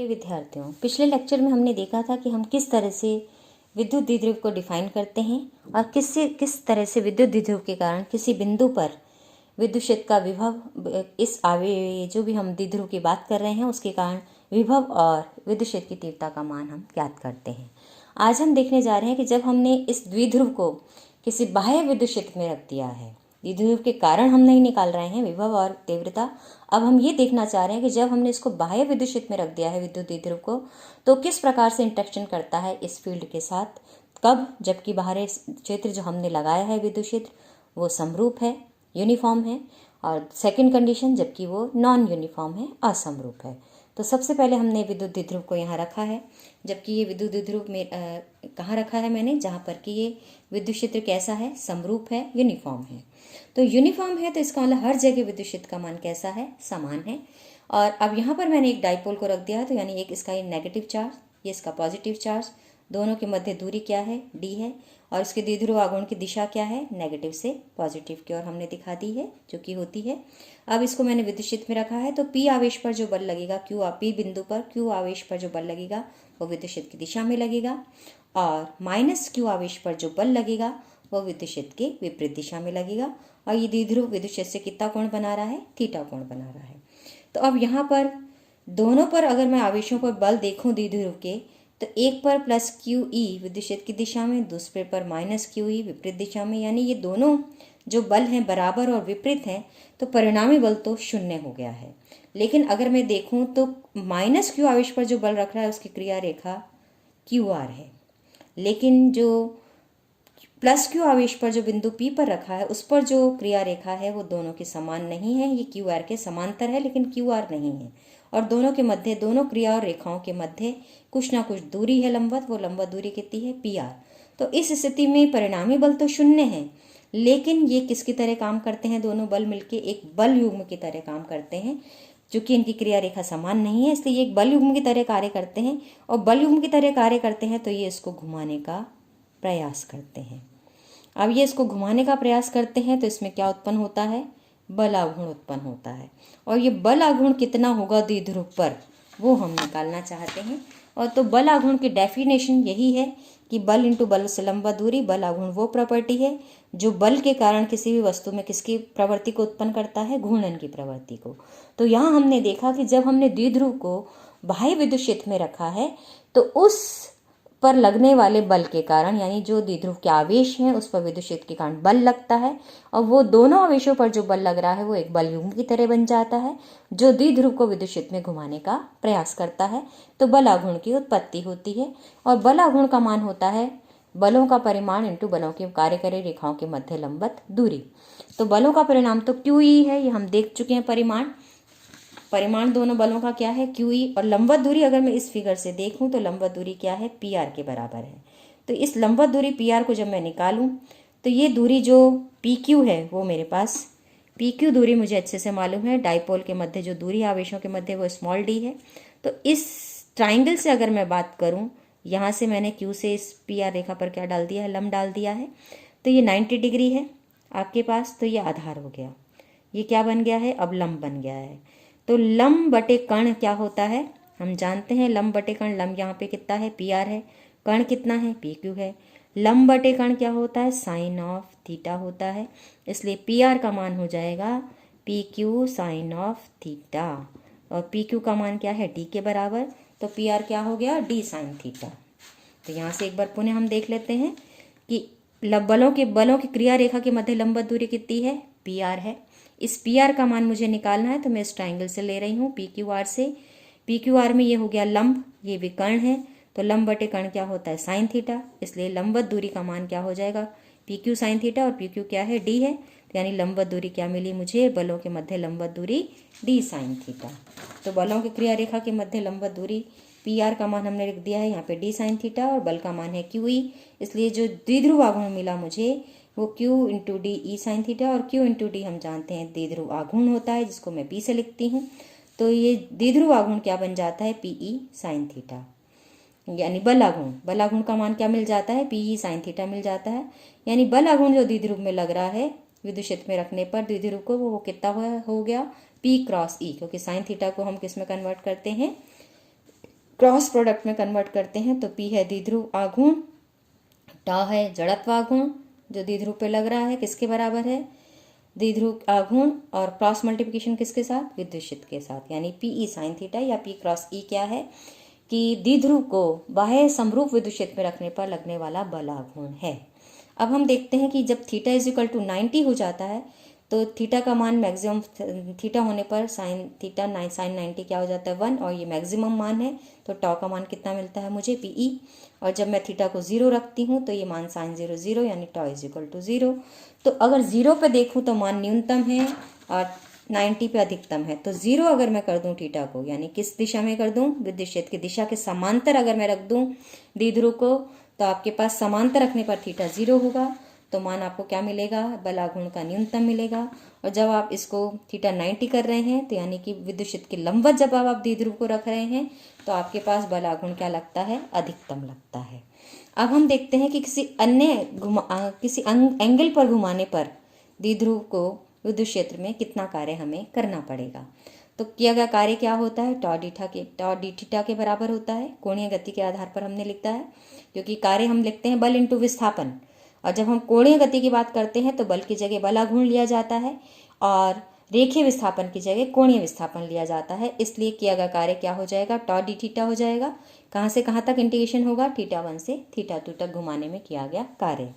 प्रिय विद्यार्थियों, पिछले लेक्चर में हमने देखा था कि हम किस तरह से विद्युत द्विध्रुव को डिफाइन करते हैं और किस तरह से विद्युत द्विध्रुव के कारण किसी बिंदु पर विद्युत क्षेत्र का विभव, इस आवेश जो भी हम द्विध्रुव की बात कर रहे हैं उसके कारण विभव और विद्युत क्षेत्र की तीव्रता का मान हम ज्ञात करते हैं। आज हम देखने जा रहे हैं कि जब हमने इस द्विध्रुव को किसी बाह्य विद्युत क्षेत्र में रख दिया है, द्विध्रुव के कारण हम नहीं निकाल रहे हैं विभव और तीव्रता, अब हम ये देखना चाह रहे हैं कि जब हमने इसको बाह्य विद्युत क्षेत्र में रख दिया है विद्युत द्विध्रुव को, तो किस प्रकार से इंटरेक्शन करता है इस फील्ड के साथ, कब, जबकि बाहरी क्षेत्र जो हमने लगाया है विद्युत क्षेत्र वो समरूप है, यूनिफॉर्म है, और सेकंड कंडीशन जबकि वो नॉन यूनिफॉर्म है, असमरूप है। तो सबसे पहले हमने विद्युत द्विध्रुव को यहाँ रखा है, जबकि ये विद्युत द्विध्रुव में कहाँ रखा है मैंने, जहाँ पर कि ये विद्युत क्षेत्र कैसा है, समरूप है, यूनिफॉर्म है। तो यूनिफॉर्म है तो इसका मतलब हर जगह विद्युत क्षेत्र का मान कैसा है, समान है। और अब यहाँ पर मैंने एक डाइपोल को रख दिया है, तो यानी एक इसका ये नेगेटिव चार्ज, ये इसका पॉजिटिव चार्ज, दोनों के मध्य दूरी क्या है, डी है, और इसके द्विध्रुव आघूर्ण की दिशा क्या है, नेगेटिव से पॉजिटिव की ओर हमने दिखा दी है, जो कि होती है। अब इसको मैंने विद्युत क्षेत्र में रखा है, तो पी आवेश पर जो बल लगेगा, पी बिंदु पर क्यू आवेश पर जो बल लगेगा वो विद्युत क्षेत्र की दिशा में लगेगा, और माइनस क्यू आवेश पर जो बल लगेगा वो विद्युत क्षेत्र के विपरीत दिशा में लगेगा। और ये द्विध्रुव विद्युत क्षेत्र से कितना कोण बना रहा है, थीटा कोण बना रहा है। तो अब यहाँ पर दोनों पर अगर मैं आवेशों पर बल देखूं द्विध्रुव के, तो एक पर प्लस क्यू ई विद्युत क्षेत्र की दिशा में, दूसरे पर माइनस क्यू ई विपरीत दिशा में, यानी ये दोनों जो बल हैं बराबर और विपरीत हैं, तो परिणामी बल तो शून्य हो गया है। लेकिन अगर मैं देखूं तो माइनस क्यू आवेश पर जो बल रख रहा है उसकी क्रिया रेखा क्यू आर है, लेकिन जो प्लस क्यू आवेश पर जो बिंदु P पर रखा है उस पर जो क्रिया रेखा है वो दोनों के समान नहीं है, ये क्यू आर के समांतर है लेकिन क्यू आर नहीं है, और दोनों के मध्य, दोनों क्रिया और रेखाओं के मध्य कुछ ना कुछ दूरी है लंबवत, वो लंबवत दूरी कितनी है, पी आर। तो इस स्थिति में परिणामी बल तो शून्य है, लेकिन ये किसकी तरह काम करते हैं, दोनों बल मिलके एक बल युग्म की तरह काम करते हैं। चूंकि इनकी क्रिया रेखा समान नहीं है इसलिए ये एक बल युग्म की तरह कार्य करते हैं, और बल युग्म की तरह कार्य करते हैं तो ये इसको घुमाने का प्रयास करते हैं। अब ये इसको घुमाने का प्रयास करते हैं तो इसमें क्या उत्पन्न होता है, बल आघूर्ण उत्पन्न होता है, और ये बल आघूर्ण कितना होगा द्विध्रुव पर वो हम निकालना चाहते हैं। और तो बल आघूर्ण की डेफिनेशन यही है कि बल इंटू बल से लंबा दूरी, बल आघूर्ण वो प्रॉपर्टी है जो बल के कारण किसी भी वस्तु में किसकी प्रवृत्ति को उत्पन्न करता है, घूर्णन की प्रवृत्ति को। तो यहाँ हमने देखा कि जब हमने द्विध्रुव को बाह्य विद्युत क्षेत्र में रखा है तो उस पर लगने वाले बल के कारण, यानी जो द्विध्रुव के आवेश हैं उस पर विद्युत क्षेत्र के कारण बल लगता है, और वो दोनों आवेशों पर जो बल लग रहा है वो एक बल युग्म की तरह बन जाता है जो द्विध्रुव को विद्युत क्षेत्र में घुमाने का प्रयास करता है। तो बल आघूर्ण की उत्पत्ति होती है, और बल आघूर्ण का मान होता है बलों का परिमाण इंटू बलों के कार्यकारी रेखाओं के मध्य लंबवत दूरी। तो बलों का परिणाम तो क्यू ई है, ये हम देख चुके हैं। परिमाण दोनों बलों का क्या है, क्यू ई, और लंबवत दूरी अगर मैं इस फिगर से देखूं तो लंबवत दूरी क्या है, पी आर के बराबर है। तो इस लंबवत दूरी पी आर को जब मैं निकालूं तो ये दूरी जो पी क्यू है वो मेरे पास, पी क्यू दूरी मुझे अच्छे से मालूम है, डाइपोल के मध्य जो दूरी आवेशों के मध्य वो स्मॉल डी है। तो इस ट्राइंगल से अगर मैं बात करूं, यहाँ से मैंने क्यू से इस पी आर रेखा पर क्या डाल दिया है, लंब डाल दिया है, तो ये 90 डिग्री है आपके पास, तो ये आधार हो गया, ये क्या बन गया है, अब लंब बन गया है। तो लंब बटे कर्ण क्या होता है, हम जानते हैं लंब बटे कर्ण, लंब यहाँ पे कितना है, पी आर है, कर्ण कितना है, पी क्यू है, लंब बटे कर्ण क्या होता है, साइन ऑफ थीटा होता है, इसलिए पी आर का मान हो जाएगा P Q sine of theta, और पी क्यू का मान क्या है, डी के बराबर, तो पी आर क्या हो गया, डी साइन थीटा। तो यहाँ से एक बार पुनः हम देख लेते हैं कि बलों की क्रिया रेखा के मध्य लंबवत दूरी कितनी है, पी आर है। इस पी आर का मान मुझे निकालना है तो मैं इस ट्राइंगल से ले रही हूँ पी क्यू आर से, पी क्यू आर में ये हो गया लंब, ये भी कर्ण है, तो लंब बटे कर्ण क्या होता है, साइन थीटा, इसलिए लंबवत दूरी का मान क्या हो जाएगा, पी क्यू साइन थीटा, और पी क्यू क्या है, डी है, तो यानी लंबवत दूरी क्या मिली मुझे, बलों के मध्य लंबवत दूरी डी साइन थीटा। तो बलों की क्रिया रेखा के मध्य लंबवत दूरी पी आर का मान हमने लिख दिया है यहाँ पे डी साइन थीटा, और बल का मान है क्यू ई, इसलिए जो द्विध्रुव आघूर्ण मिला मुझे वो Q into D E sine theta, और Q इंटू डी हम जानते हैं द्विध्रुव आघूर्ण होता है जिसको मैं P से लिखती हूँ, तो ये द्विध्रुव आघूर्ण क्या बन जाता है, PE साइन थीटा, यानी बल आघूर्ण का मान क्या मिल जाता है, PE साइन थीटा मिल जाता है, यानी बल आघूर्ण जो द्विध्रुव में लग रहा है विद्युत क्षेत्र में रखने पर द्विध्रुव को वो कितना हो गया, P क्रॉस E, क्योंकि साइन थीटा को हम किस में कन्वर्ट करते हैं, क्रॉस प्रोडक्ट में कन्वर्ट करते हैं तो P है द्विध्रुव आघूर्ण, टॉ है जड़त्व आघूर्ण जो द्विध्रुव पे लग रहा है, किसके बराबर है, द्विध्रुव आघूर्ण, और क्रॉस मल्टीप्लिकेशन किसके साथ, विद्युत क्षेत्र के साथ, यानी PE साइन थीटा या P क्रॉस E क्या है कि द्विध्रुव को बाह्य समरूप विद्युत क्षेत्र में रखने पर लगने वाला बल आघूर्ण है। अब हम देखते हैं कि जब थीटा इज इक्वल टू 90 हो जाता है तो थीटा का मान मैक्सिमम, थीटा होने पर साइन थीटा साइन 90 क्या हो जाता है 1, और ये मैक्सिमम मान है तो टॉ का मान कितना मिलता है मुझे PE, और जब मैं थीटा को 0 रखती हूँ तो ये मान साइन 0 0 यानी टॉ इज इक्वल टू 0। तो अगर 0 पे देखूँ तो मान न्यूनतम है और 90 पे अधिकतम है, तो 0 अगर मैं कर दूं थीटा को, यानी किस दिशा में कर दूं, विद्युत क्षेत्र की दिशा के समांतर अगर मैं रख दूं द्विध्रुव को, तो आपके पास समांतर रखने पर थीटा 0 होगा, तो मान आपको क्या मिलेगा, बल आघूर्ण का न्यूनतम मिलेगा। और जब आप इसको थीटा 90 कर रहे हैं तो यानी कि विद्युत क्षेत्र के लंबवत जब आप द्विध्रुव को रख रहे हैं तो आपके पास बल आघूर्ण क्या लगता है, अधिकतम लगता है। अब हम देखते हैं कि किसी एंगल पर घुमाने पर द्विध्रुव को विद्युत क्षेत्र में कितना कार्य हमें करना पड़ेगा। तो किया गया कार्य क्या होता है, टॉ डी थीटा के बराबर होता है, कोणीय गति के आधार पर हमने लिखता है, क्योंकि कार्य हम लिखते हैं बल इंटू विस्थापन, और जब हम कोणीय गति की बात करते हैं तो बल की जगह बल आघूर्ण लिया जाता है और रेखीय विस्थापन की जगह कोणीय विस्थापन लिया जाता है। इसलिए किया गया कार्य क्या हो जाएगा, टॉ डी थीटा हो जाएगा। कहाँ से कहाँ तक इंटीग्रेशन होगा, थीटा 1 से थीटा 2 तक घुमाने में किया गया कार्य।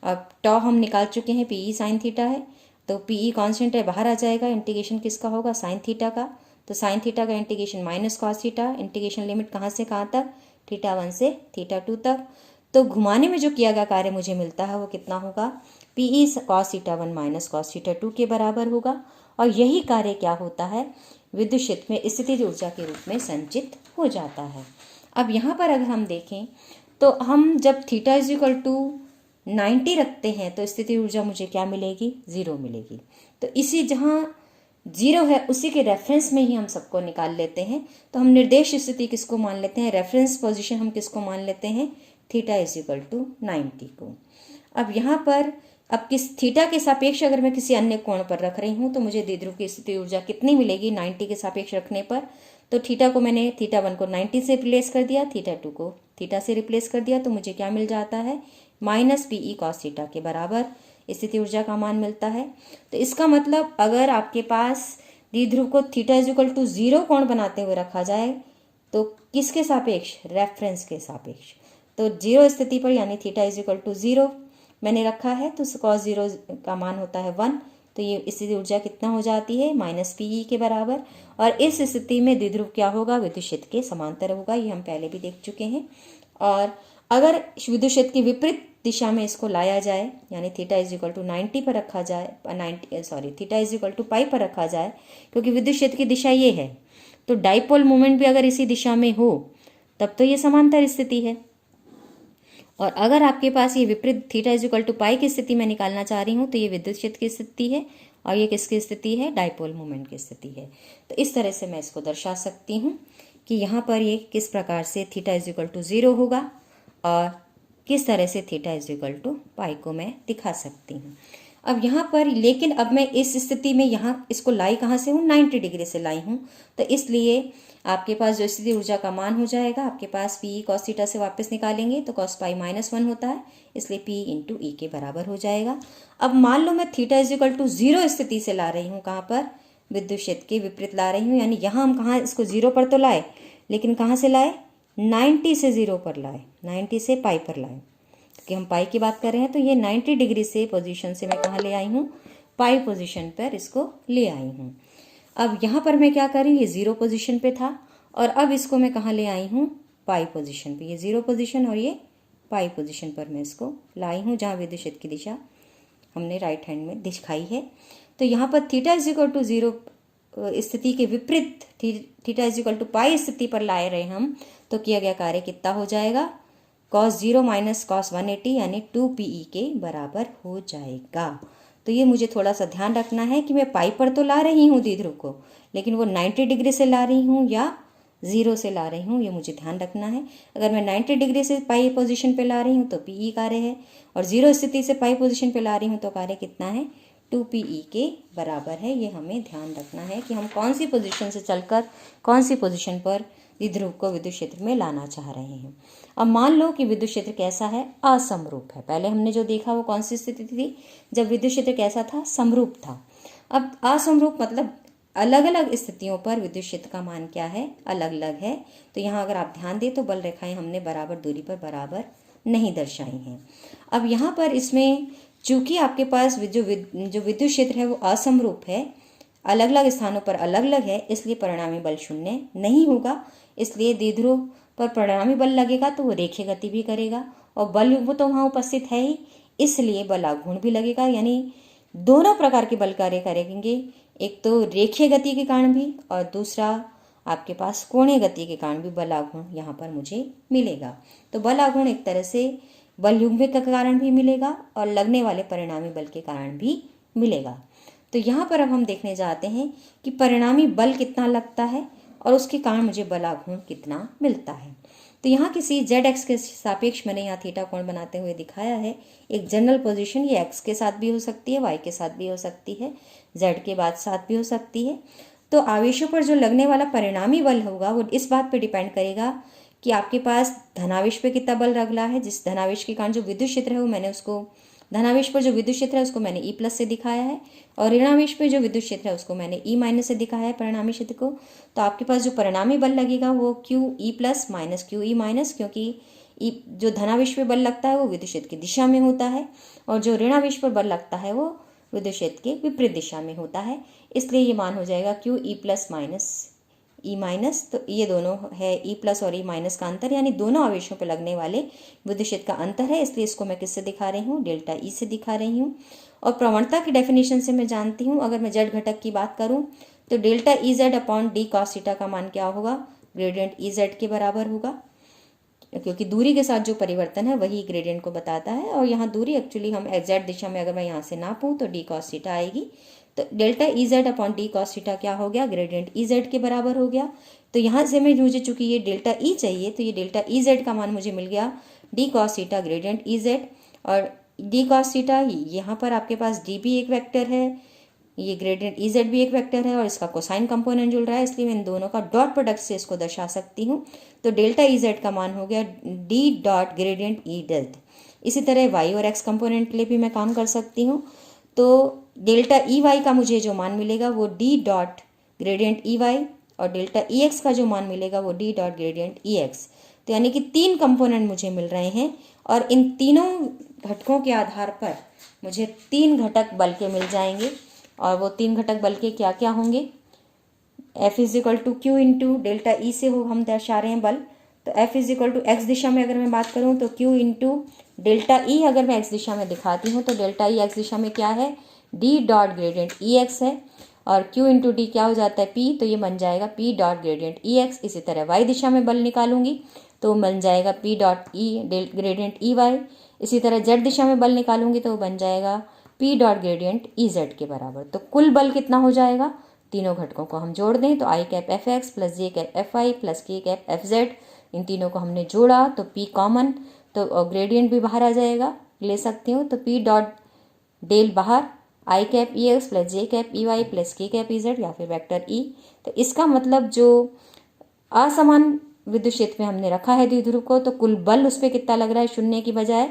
अब टॉ हम निकाल चुके हैं, PE साइन थीटा है, तो PE कांस्टेंट है, बाहर आ जाएगा, इंटीग्रेशन किसका होगा, साइन थीटा का, तो साइन थीटा का integration minus cos theta, integration limit कहाँ से कहाँ तक, थीटा 1 से थीटा 2 तक। तो घुमाने में जो किया गया कार्य मुझे मिलता है वो कितना होगा, PE cos theta 1 minus cos theta 2 के बराबर होगा, और यही कार्य क्या होता है, विद्युत क्षेत्र में स्थितिज ऊर्जा के रूप में संचित हो जाता है। अब यहाँ पर अगर हम देखें तो हम जब थीटा इज इक्वल टू 90 रखते हैं तो स्थितिज ऊर्जा मुझे क्या मिलेगी, 0 मिलेगी। तो इसी जहाँ 0 है उसी के रेफरेंस में ही हम सबको निकाल लेते हैं। तो हम निर्देश स्थिति किसको मान लेते हैं, रेफरेंस पोजीशन हम किसको मान लेते हैं, थीटा इज इक्वल टू 90 को। अब यहाँ पर अब किस थीटा के सापेक्ष अगर मैं किसी अन्य कोण पर रख रही हूँ तो मुझे द्विध्रुव की स्थिति ऊर्जा कितनी मिलेगी 90 के सापेक्ष रखने पर। तो थीटा को मैंने थीटा 1 को 90 से रिप्लेस कर दिया, थीटा 2 को थीटा से रिप्लेस कर दिया, तो मुझे क्या मिल जाता है, माइनस PE कॉस थीटा के बराबर स्थिति ऊर्जा का मान मिलता है। तो इसका मतलब अगर आपके पास द्विध्रुव को थीटा इज इक्वल टू 0 कोण बनाते हुए रखा जाए तो किसके सापेक्ष, रेफरेंस के सापेक्ष। तो 0 स्थिति पर यानी थीटा इज इक्वल टू 0 मैंने रखा है, तो कॉस 0 का मान होता है 1, तो ये स्थिति ऊर्जा कितना हो जाती है, माइनस PE के बराबर। और इस स्थिति में द्विध्रुव क्या होगा, विद्युत क्षेत्र के समांतर होगा, ये हम पहले भी देख चुके हैं। और अगर विद्युत क्षेत्र की विपरीत दिशा में इसको लाया जाए, यानी थीटा इज इक्वल टू 90 पर रखा जाए, थीटा इज इक्वल टू पाई पर रखा जाए, क्योंकि विद्युत क्षेत्र की दिशा ये है, तो डाइपोल मोमेंट भी अगर इसी दिशा में हो तब तो ये समांतर स्थिति है। और अगर आपके पास ये विपरीत थीटा इज इक्वल टू पाई की स्थिति में निकालना चाह रही हूँ तो ये विद्युत क्षेत्र की स्थिति है और ये किसकी स्थिति है, डाइपोल मोमेंट की स्थिति है। तो इस तरह से मैं इसको दर्शा सकती हूँ कि यहाँ पर ये किस प्रकार से थीटा इज इक्वल टू 0 होगा और किस तरह से थीटा इज इक्वल टू पाई को मैं दिखा सकती हूँ। अब यहाँ पर लेकिन अब मैं इस स्थिति में यहाँ इसको लाई कहाँ से हूँ, 90 डिग्री से लाई हूँ, तो इसलिए आपके पास जो स्थिति ऊर्जा का मान हो जाएगा, आपके पास PE कॉस थीटा से वापस निकालेंगे तो कॉस पाई माइनस 1 होता है, इसलिए PE इंटू E के बराबर हो जाएगा। अब मान लो मैं थीटा इज इक्वल टू 0 स्थिति से ला रही हूँ, कहाँ पर, विद्युत क्षेत्र के विपरीत ला रही हूँ, यानी यहाँ हम कहाँ इसको 0 पर तो लाए, लेकिन कहाँ से लाए, 90 से 0 पर लाए, 90 से पाई पर लाए, क्योंकि हम पाई की बात कर रहे हैं। तो ये 90 डिग्री से पोजीशन से मैं कहाँ ले आई हूँ, पाई पोजीशन पर इसको ले आई हूँ। अब यहाँ पर मैं क्या करी, ये 0 पोजीशन पे था और अब इसको मैं कहाँ ले आई हूँ, पाई पोजीशन पे। ये 0 पोजीशन और ये पाई पोजीशन पर मैं इसको लाई हूँ, जहाँ विद्युत क्षेत्र की दिशा हमने राइट हैंड में दिखाई है। तो यहाँ पर थीटा इज इक्वल टू 0 स्थिति के विपरीत थीटा इज इक्वल टू पाई स्थिति पर लाए रहे हम, तो किया गया कार्य कितना हो जाएगा, कॉस 0 माइनस कॉस 180 यानी 2PE के बराबर हो जाएगा। तो ये मुझे थोड़ा सा ध्यान रखना है कि मैं पाई पर तो ला रही हूँ द्विध्रुव को, लेकिन वो 90 डिग्री से ला रही हूँ या 0 से ला रही हूँ, ये मुझे ध्यान रखना है। अगर मैं 90 डिग्री से पाई पोजीशन पे ला रही हूँ तो PE कार्य है, और 0 स्थिति से पाई पोजीशन पे ला रही हूँ तो कार्य कितना है, 2PE के बराबर है। ये हमें ध्यान रखना है कि हम कौन सी पोजीशन से चलकर कौन सी पोजीशन पर द्विध्रुव को विद्युत क्षेत्र में लाना चाह रहे हैं। अब मान लो कि विद्युत क्षेत्र कैसा है, असमरूप है। पहले हमने जो देखा वो कौन सी स्थिति थी, जब विद्युत क्षेत्र कैसा था, समरूप था। अब असमरूप मतलब अलग अलग स्थितियों पर विद्युत क्षेत्र का मान क्या है, अलग अलग है। तो यहाँ अगर आप ध्यान दें तो बल रेखाएं हमने बराबर दूरी पर बराबर नहीं दर्शाई हैं। अब यहाँ पर इसमें चूंकि आपके पास जो विद्युत क्षेत्र है वो असमरूप है, अलग अलग स्थानों पर अलग अलग है, इसलिए परिणामी बल शून्य नहीं होगा। इसलिए द्विध्रुव पर परिणामी बल लगेगा तो वो रेखीय गति भी करेगा, और बल युग्म तो वहाँ उपस्थित है ही, इसलिए बल आघूर्ण भी लगेगा। यानी दोनों प्रकार के बल कार्य करेंगे, एक तो रेखीय गति के कारण भी और दूसरा आपके पास कोणीय गति के कारण भी बल आघूर्ण यहाँ पर मुझे मिलेगा। तो बल आघूर्ण एक तरह से बल युग्म के कारण भी मिलेगा और लगने वाले परिणामी बल के कारण भी मिलेगा। तो यहाँ पर अब हम देखने जाते हैं कि परिणामी बल कितना लगता है और उसके कारण मुझे बल आघूर्ण कितना मिलता है। तो यहाँ किसी जेड एक्स के सापेक्ष मैंने यहाँ थीटा कोण बनाते हुए दिखाया है एक जनरल पोजीशन। ये एक्स के साथ भी हो सकती है, वाई के साथ भी हो सकती है, जेड के बाद साथ भी हो सकती है। तो आवेशों पर जो लगने वाला परिणामी बल होगा वो इस बात पे डिपेंड करेगा कि आपके पास धनावेश पे कितना बल लग रहा है। जिस धनावेश के कारण जो विद्युत क्षेत्र है वो मैंने उसको, धनावेश पर जो विद्युत क्षेत्र है उसको मैंने ई प्लस से दिखाया है, और ऋणावेश पे जो विद्युत क्षेत्र है उसको मैंने ई माइनस से दिखाया है परिणामी क्षेत्र को। तो आपके पास जो परिणामी बल लगेगा वो Q E plus minus Q E minus, क्योंकि जो धनावेश पे बल लगता है वो विद्युत क्षेत्र की दिशा में होता है, और जो ऋणावेश पर बल लगता है वो विद्युत क्षेत्र के विपरीत दिशा में होता है। इसलिए ये मान हो जाएगा Q E plus minus E minus. तो ये दोनों है ई प्लस और ई माइनस का अंतर, यानी दोनों आवेशों पर लगने वाले विद्युत क्षेत्र का अंतर है। इसलिए इसको मैं किससे दिखा रही हूँ, डेल्टा ई से दिखा रही हूँ। और प्रवणता की डेफिनेशन से मैं जानती हूँ, अगर मैं जेड घटक की बात करूँ तो delta E Z upon D cos theta का मान क्या होगा, ग्रेडियंट ई जेड के बराबर होगा, क्योंकि दूरी के साथ जो परिवर्तन है वही ग्रेडियंट को बताता है। और यहाँ दूरी एक्चुअली हम एग्जैक्ट दिशा में अगर मैं यहाँ से नापूँ तो डी कॉस थीटा आएगी। तो delta E Z upon D cos theta क्या हो गया, ग्रेडियंट ई जेड के बराबर हो गया। तो यहाँ से मुझे चूंकि ये डेल्टा ई चाहिए, तो ये डेल्टा ई जेड का मान मुझे मिल गया D cos theta gradient E Z, और डी कॉस थीटा यहाँ पर आपके पास डी भी एक वेक्टर है, ये ग्रेडियंट ई जेड भी एक वेक्टर है, और इसका कोसाइन कंपोनेंट जुड़ रहा है, इसलिए मैं इन दोनों का डॉट प्रोडक्ट से इसको दर्शा सकती हूँ। तो डेल्टा ई जेड का मान हो गया D dot gradient E Z. इसी तरह वाई और एक्स कंपोनेंट के लिए भी मैं काम कर सकती हूँ। तो डेल्टा ई वाई का मुझे जो मान मिलेगा वो D dot gradient E Y, और डेल्टा ई एक्स का जो मान मिलेगा वो D dot gradient E X. तो यानी कि 3 कंपोनेंट मुझे मिल रहे हैं, और इन तीनों घटकों के आधार पर मुझे 3 घटक बल के मिल जाएंगे। और वो 3 घटक बल के क्या क्या होंगे, F is equal to Q into delta E से हो हम दर्शा रहे हैं बल। तो F is equal to x दिशा में अगर मैं बात करूं तो Q इंटू डेल्टा ई अगर मैं एक्स दिशा में दिखाती हूँ तो डेल्टा ई एक्स दिशा में क्या है, D dot gradient E x है, और Q इंटू डी क्या हो जाता है P, तो ये बन जाएगा P dot gradient E x. इसी तरह वाई दिशा में बल निकालूंगी तो बन जाएगा P dot E gradient E Y. इसी तरह जेड दिशा में बल निकालूंगी तो बन जाएगा P dot gradient E Z के बराबर। तो कुल बल कितना हो जाएगा, तीनों घटकों को हम जोड़ दें तो I cap F x plus J cap F I plus K cap F Z, इन तीनों को हमने जोड़ा तो P कॉमन, तो ग्रेडियंट भी बाहर आ जाएगा, ले सकती हूँ। तो P डॉट डेल बाहर आई cap E x plus J cap E Y plus K cap E Z, या फिर वेक्टर ई। तो इसका मतलब जो असमान विद्युत क्षेत्र में हमने रखा है द्विध्रुव को, तो कुल बल उस पर कितना लग रहा है, शून्य की बजाय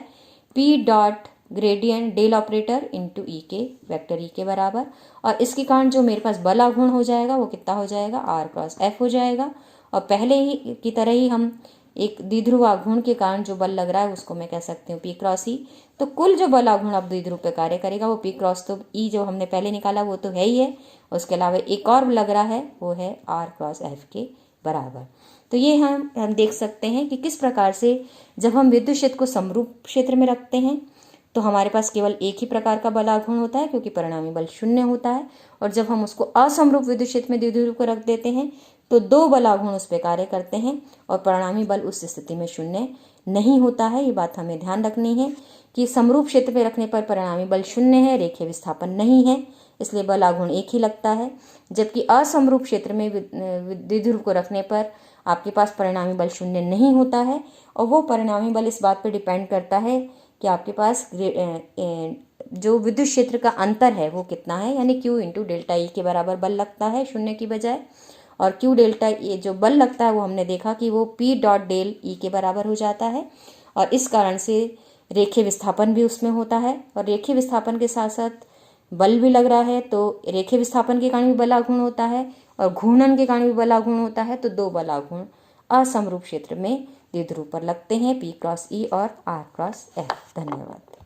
P dot gradient del operator into E के वेक्टर ई के बराबर। और इसके कारण जो मेरे पास बल आघूर्ण हो जाएगा वो कितना हो जाएगा, आर क्रॉस एफ हो जाएगा। और पहले ही की तरह ही हम एक द्विध्रुव आघूर्ण के कारण जो बल लग रहा है उसको मैं कह सकती हूँ पी क्रॉस ई। तो कुल जो बल आघूर्ण अब द्विध्रुव पे कार्य करेगा वो पी क्रॉस, तो ई जो हमने पहले निकाला वो तो है ही है, उसके अलावा एक और लग रहा है वो है आर क्रॉस एफ के बराबर। तो ये हम देख सकते हैं कि किस प्रकार से जब हम विद्युत क्षेत्र को समरूप क्षेत्र में रखते हैं तो हमारे पास केवल एक ही प्रकार का बल आघूर्ण होता है, क्योंकि परिणामी बल शून्य होता है। और जब हम उसको असमरूप विद्युत क्षेत्र में द्विध्रुव को रख देते हैं तो 2 बल आघूर्ण उस पर कार्य करते हैं और परिणामी बल उस स्थिति में शून्य नहीं होता है। ये बात हमें ध्यान रखनी है कि समरूप क्षेत्र में रखने पर परिणामी बल शून्य है, रेखीय विस्थापन नहीं है, इसलिए बल आघूर्ण एक ही लगता है। जबकि असमरूप क्षेत्र में द्विध्रुव को रखने पर आपके पास परिणामी बल शून्य नहीं होता है, और वो परिणामी बल इस बात पर डिपेंड करता है कि आपके पास जो विद्युत क्षेत्र का अंतर है वो कितना है, यानी Q इंटू डेल्टा ई के बराबर बल लगता है शून्य की बजाय। और क्यू डेल्टा ये जो बल लगता है वो हमने देखा कि वो P डॉट डेल ई के बराबर हो जाता है, और इस कारण से रेखीय विस्थापन भी उसमें होता है, और रेखीय विस्थापन के साथ साथ बल भी लग रहा है, तो रेखीय विस्थापन के कारण भी बलाघूर्ण होता है और घूर्णन के कारण भी बलाघूर्ण होता है। तो दो बलाघूर्ण असमरूप क्षेत्र में द्विध्रुव पर लगते हैं, P क्रॉस E और R क्रॉस S। धन्यवाद।